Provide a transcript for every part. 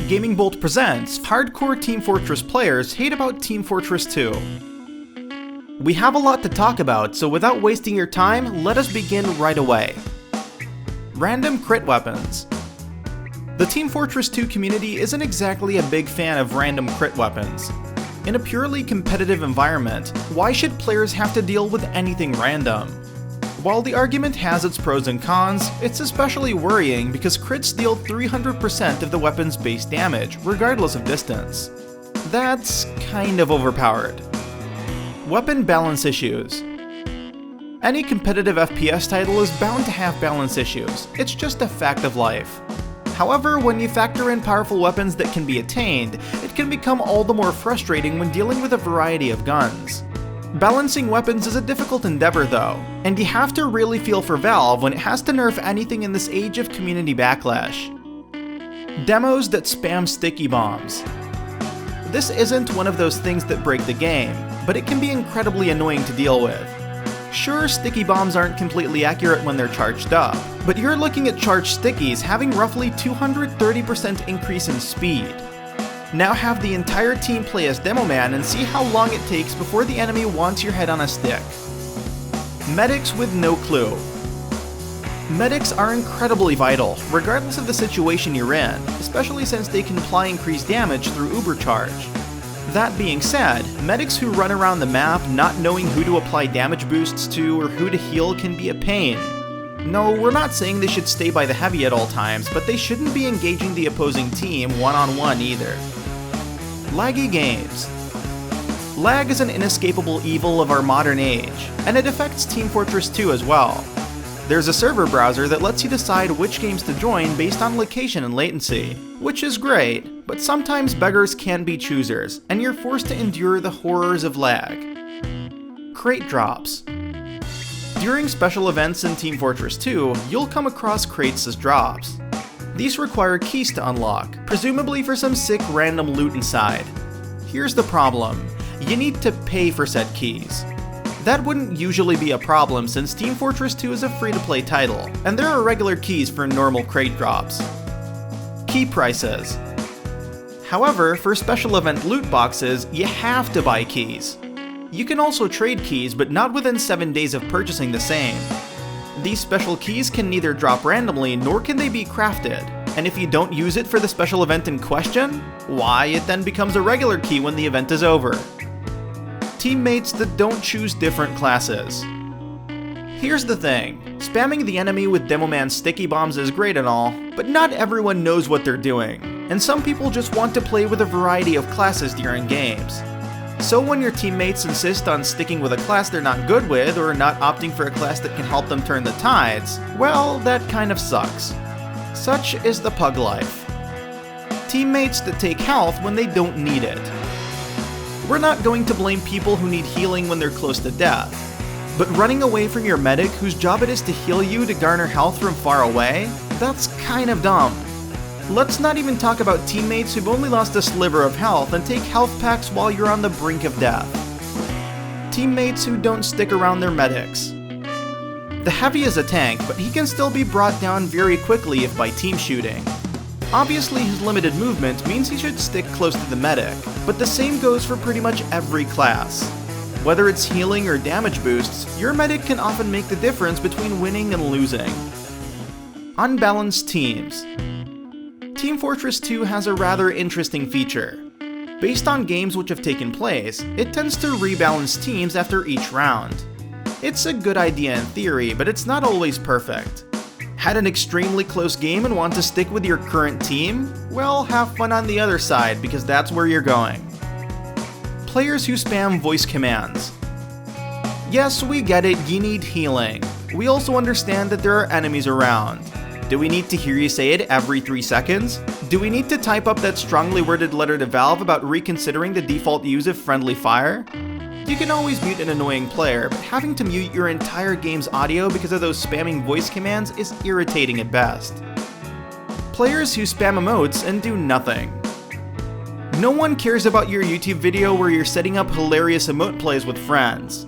Gaming Bolt presents Hardcore Team Fortress Players Hate About Team Fortress 2. We have a lot to talk about, so without wasting your time, let us begin right away. Random crit weapons. The Team Fortress 2 community isn't exactly a big fan of random crit weapons. In a purely competitive environment, why should players have to deal with anything random? While the argument has its pros and cons, it's especially worrying because crits deal 300% of the weapon's base damage, regardless of distance. That's kind of overpowered. Weapon balance issues. Any competitive FPS title is bound to have balance issues, it's just a fact of life. However, when you factor in powerful weapons that can be attained, it can become all the more frustrating when dealing with a variety of guns. Balancing weapons is a difficult endeavor though, and you have to really feel for Valve when it has to nerf anything in this age of community backlash. Demos that spam sticky bombs. This isn't one of those things that break the game, but it can be incredibly annoying to deal with. Sure, sticky bombs aren't completely accurate when they're charged up, but you're looking at charged stickies having roughly 230% increase in speed. Now have the entire team play as Demo Man and see how long it takes before the enemy wants your head on a stick. Medics with no clue. Medics are incredibly vital, regardless of the situation you're in, especially since they can apply increased damage through Ubercharge. That being said, medics who run around the map not knowing who to apply damage boosts to or who to heal can be a pain. No, we're not saying they should stay by the heavy at all times, but they shouldn't be engaging the opposing team one-on-one either. Laggy games. Lag is an inescapable evil of our modern age, and it affects Team Fortress 2 as well. There's a server browser that lets you decide which games to join based on location and latency, which is great, but sometimes beggars can be choosers, and you're forced to endure the horrors of lag. Crate drops. During special events in Team Fortress 2, you'll come across crates as drops. These require keys to unlock, presumably for some sick random loot inside. Here's the problem, you need to pay for said keys. That wouldn't usually be a problem since Team Fortress 2 is a free-to-play title, and there are regular keys for normal crate drops. Key prices. However, for special event loot boxes, you have to buy keys. You can also trade keys, but not within 7 days of purchasing the same. These special keys can neither drop randomly nor can they be crafted, and if you don't use it for the special event in question, why, it then becomes a regular key when the event is over. Teammates that don't choose different classes. Here's the thing, spamming the enemy with Demo Man sticky bombs is great and all, but not everyone knows what they're doing, and some people just want to play with a variety of classes during games. So when your teammates insist on sticking with a class they're not good with, or not opting for a class that can help them turn the tides, well, that kind of sucks. Such is the pug life. Teammates that take health when they don't need it. We're not going to blame people who need healing when they're close to death, but running away from your medic whose job it is to heal you to garner health from far away, that's kind of dumb. Let's not even talk about teammates who've only lost a sliver of health and take health packs while you're on the brink of death. Teammates who don't stick around their medics. The Heavy is a tank, but he can still be brought down very quickly if by team shooting. Obviously his limited movement means he should stick close to the medic, but the same goes for pretty much every class. Whether it's healing or damage boosts, your medic can often make the difference between winning and losing. Unbalanced teams. Team Fortress 2 has a rather interesting feature. Based on games which have taken place, it tends to rebalance teams after each round. It's a good idea in theory, but it's not always perfect. Had an extremely close game and want to stick with your current team? Well, have fun on the other side, because that's where you're going. Players who spam voice commands. Yes, we get it, you need healing. We also understand that there are enemies around. Do we need to hear you say it every 3 seconds? Do we need to type up that strongly worded letter to Valve about reconsidering the default use of friendly fire? You can always mute an annoying player, but having to mute your entire game's audio because of those spamming voice commands is irritating at best. Players who spam emotes and do nothing. No one cares about your YouTube video where you're setting up hilarious emote plays with friends.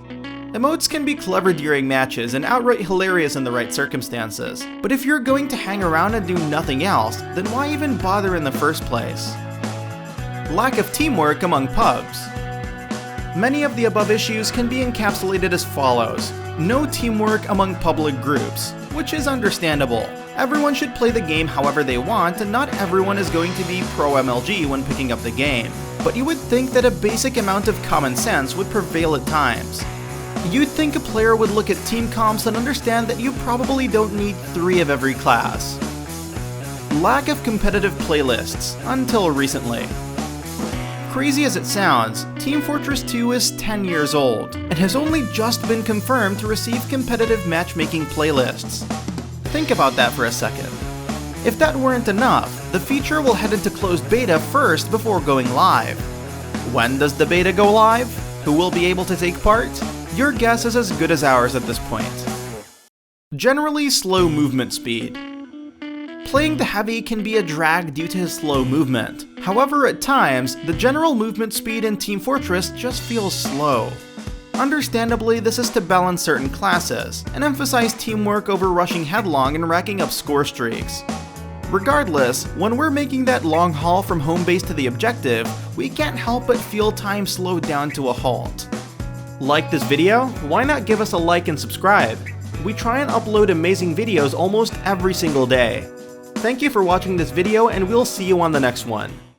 Emotes can be clever during matches and outright hilarious in the right circumstances, but if you're going to hang around and do nothing else, then why even bother in the first place? Lack of teamwork among pubs. Many of the above issues can be encapsulated as follows. No teamwork among public groups, which is understandable. Everyone should play the game however they want, and not everyone is going to be pro MLG when picking up the game. But you would think that a basic amount of common sense would prevail at times. You'd think a player would look at team comps and understand that you probably don't need 3 of every class. Lack of competitive playlists, until recently. Crazy as it sounds, Team Fortress 2 is 10 years old, and has only just been confirmed to receive competitive matchmaking playlists. Think about that for a second. If that weren't enough, the feature will head into closed beta first before going live. When does the beta go live? Who will be able to take part? Your guess is as good as ours at this point. Generally slow movement speed. Playing the heavy can be a drag due to his slow movement. However, at times, the general movement speed in Team Fortress just feels slow. Understandably, this is to balance certain classes, and emphasize teamwork over rushing headlong and racking up score streaks. Regardless, when we're making that long haul from home base to the objective, we can't help but feel time slowed down to a halt. Like this video? Why not give us a like and subscribe? We try and upload amazing videos almost every single day. Thank you for watching this video, and we'll see you on the next one.